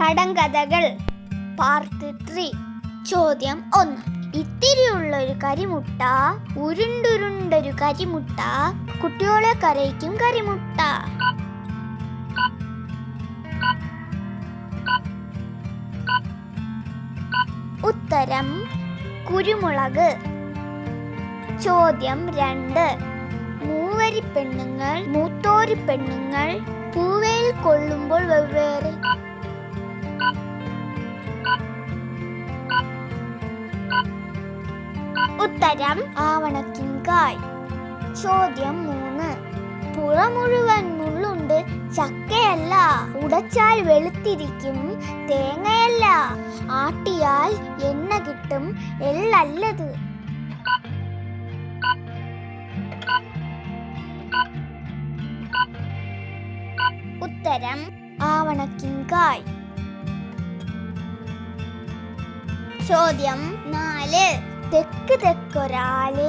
കടങ്കഥകൾ part 3. ചോദ്യം 1. ഇത്തിരിയുള്ളൊരു കരിമുട്ട, ഉരുണ്ടുരുണ്ടൊരു കരിമുട്ട, കുട്ടികളെ കരയിക്കും കരിമുട്ട. ഉത്തരം കുരുമുളക്. ചോദ്യം 2. മൂവരി പെണ്ണുങ്ങൾ, മൂത്തോരി പെണ്ണുങ്ങൾ, പൂവയിൽ കൊള്ളുമ്പോൾ വെവ്വേറെ. ഉത്തരം ആവണക്കിൻകായ്. ചോദ്യം 3. പുറ മുഴുവൻ മുള്ളുണ്ട്, ചക്കയല്ല, ഉടച്ചാൽ വെളുത്തിരിക്കും, തേങ്ങയല്ല, ആട്ടിയാൽ എണ്ണ കിട്ടും, എള്ളല്ലത്. ഉത്തരം ആവണക്കിൻകായ്. ചോദ്യം 4. തെക്ക് തെക്കൊരാള്,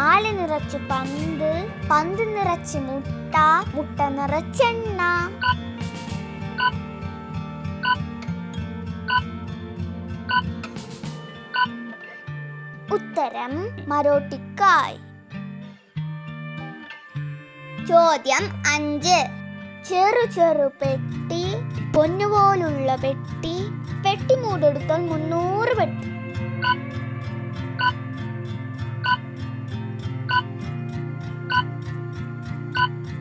ആള് നിറച്ചു പന്ത്, പന്ത് നിറച്ച് മുട്ട, മുട്ട നിറച്ചെണ്ണ. ഉത്തരം മരോട്ടിക്കായ്. ചോദ്യം 5. ചെറു ചെറു പെട്ടി, പൊന്നുപോലുള്ള പെട്ടി, പെട്ടി മൂടെടുത്താൽ 300 പെട്ടി.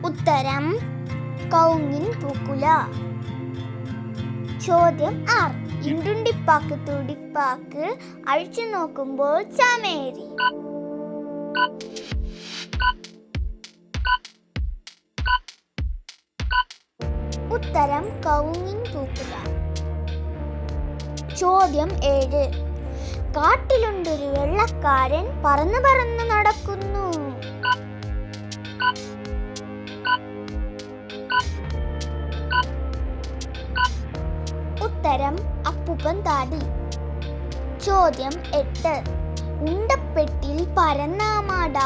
ഉത്തരം കൗങ്ങിൻ പൂക്കുല. ചോദ്യം 6. ഇണ്ടുണ്ടിപ്പാക്ക് തുടിപ്പാക്ക്, അഴിച്ചു നോക്കുമ്പോൾ ചമേരി. ഉത്തരം കൗങ്ങിൻ പൂക്കുല. ചോദ്യം 7. കാട്ടിലുണ്ടൊരു വെള്ളക്കാരൻ, പറന്ന് പറന്ന് നടക്കുന്നു. ഉത്തരം അപ്പൂപ്പൻ താടി. ചോദ്യം 8. ഉണ്ടപ്പെട്ടിൽ പരന്നാമാട.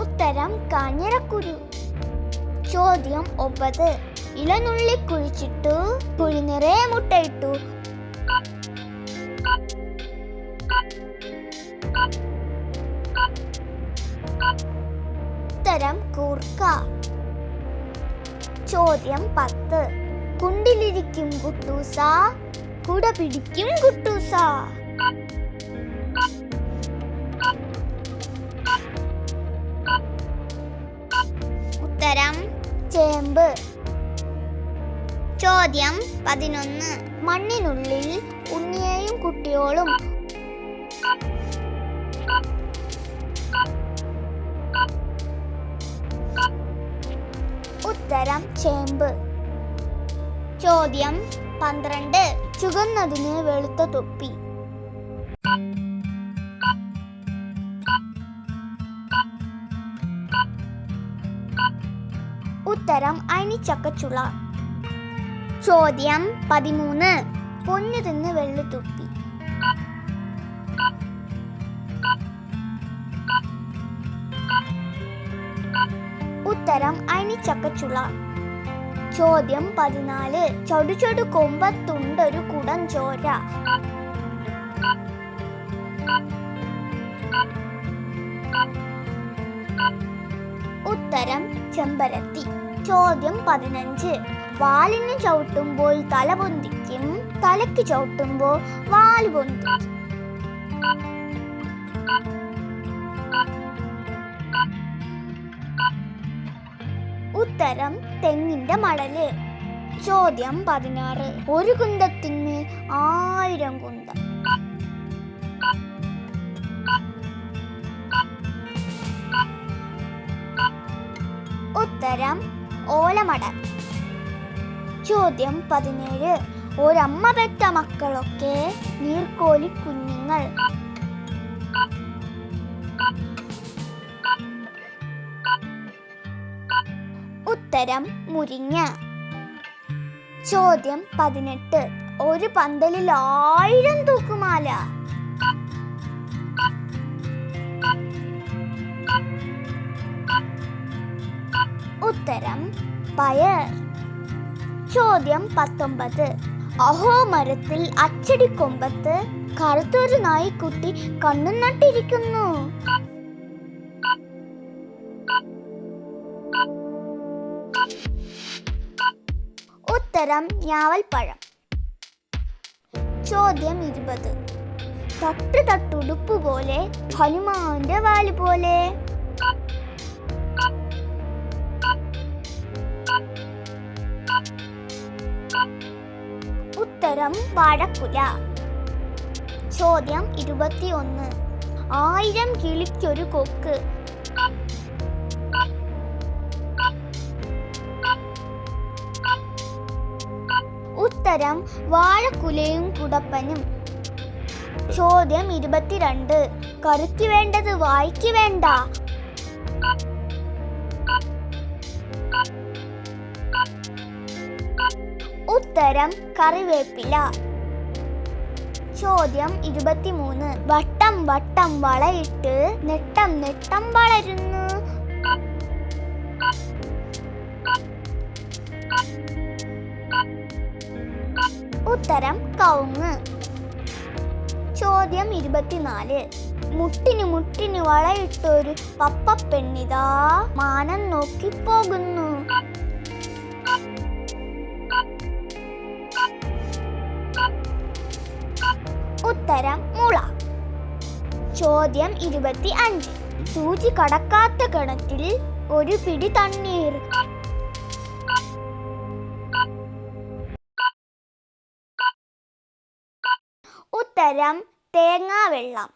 ഉത്തരം കാഞ്ഞിരക്കുരു. ചോദ്യം 9. ഇലനുള്ളി കുഴിച്ചിട്ടു, കുഴി നിറയെ മുട്ടയിട്ടു. ഉത്തരം കൂർക്ക. ചോദ്യം 10. കുണ്ടിലിരിക്കും കുട്ടൂസ, കുട പിടിക്കും കുട്ടൂസ. ഉത്തരം ചേമ്പ്. ചോദ്യം 11. മണ്ണിനുള്ളിൽ ഉണ്ണിയേയും കുട്ടിയോളും. ഉത്തരം ചേമ്പ്. ചോദ്യം 12. ചുവന്നതിന് വെളുത്ത തൊപ്പി. ഉത്തരം അയിനിച്ചക്കച്ചുള. ചോദ്യം 13. പൊന്നു തിന്ന് വെള്ളുതുപ്പി. ഉത്തരം അയിനിച്ചക്കച്ചുള. ചോദ്യം 14. ചടുചടു കൊമ്പത്തുണ്ടൊരു കുടം ചോര. ഉത്തരം ചെമ്പരത്തി. ചോദ്യം 15. വാലിന് ചവിട്ടുമ്പോൾ തല പൊന്തിക്കും, തലയ്ക്ക് ചവിട്ടുമ്പോൾ വാല് പൊന്തിക്കും. ഉത്തരം തെങ്ങിന്റെ മടല്. ചോദ്യം 16. ഒരു കുന്തത്തിന് 1000 കുന്തം. ഉത്തരം ഓലമടൽ. ചോദ്യം 17. ഒരമ്മ പെറ്റ മക്കളൊക്കെ നീർക്കോലി കുഞ്ഞുങ്ങൾ. ഉത്തരം മുരിങ്ങ. ചോദ്യം 18. ഒരു പന്തലിൽ 1000 തൂക്കുമാല. ഉത്തരം പയർ. ചോദ്യം 19. അഹോ മരത്തിൽ അച്ചടിക്കൊമ്പത്ത് കറുത്തൊരു നായ്ക്കുട്ടി കണ്ണും നട്ടിരിക്കുന്നു. ഉത്തരം ഞാവൽപ്പഴം. ചോദ്യം 20. തട്ട് തട്ടുടുപ്പ് പോലെ ഹനുമാന്റെ വാല് പോലെ. ഉത്തരം വാഴക്കുല. ചോദ്യം 21. 1000 കിളിക്കൊരു കൊക്ക്. ഉത്തരം വാഴക്കുലയും കുടപ്പനും. ചോദ്യം 22. കറിക്ക് വേണ്ടത് വായ്ക്ക് വേണ്ട. ഉത്തരം കറിവേപ്പില. ചോദ്യം 23. വട്ടം വട്ടം വളയിട്ട് നെട്ടം നെട്ടം വളരുന്നു. ഉത്തരം കവുങ്ങ്. ചോദ്യം 24. മുട്ടിന് മുട്ടിന് വളയിട്ടൊരു പപ്പപ്പെണ്ണിതാ മാനം നോക്കി പോകുന്നു. ഉത്തരം മുള. ചോദ്യം 25. സൂചി കടക്കാത്ത കിണറ്റിൽ ഒരു പിടി തണ്ണീർ. ഉത്തരം തേങ്ങാവെള്ളം.